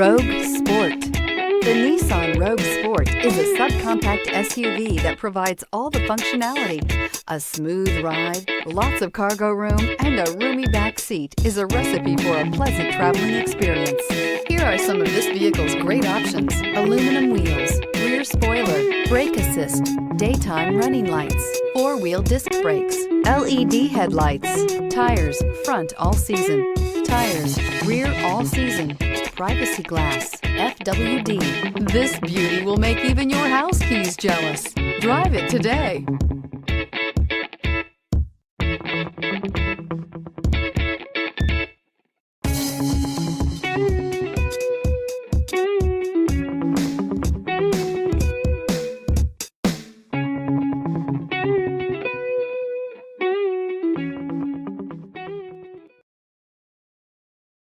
Rogue Sport. The Nissan Rogue Sport is a subcompact SUV that provides all the functionality. A smooth ride, lots of cargo room, and a roomy back seat is a recipe for a pleasant traveling experience. Here are some of this vehicle's great options: aluminum wheels, rear spoiler, brake assist, daytime running lights, four-wheel disc brakes, LED headlights, tires, front all season, tires, rear all season, privacy glass, FWD. This beauty will make even your house keys jealous. Drive it today.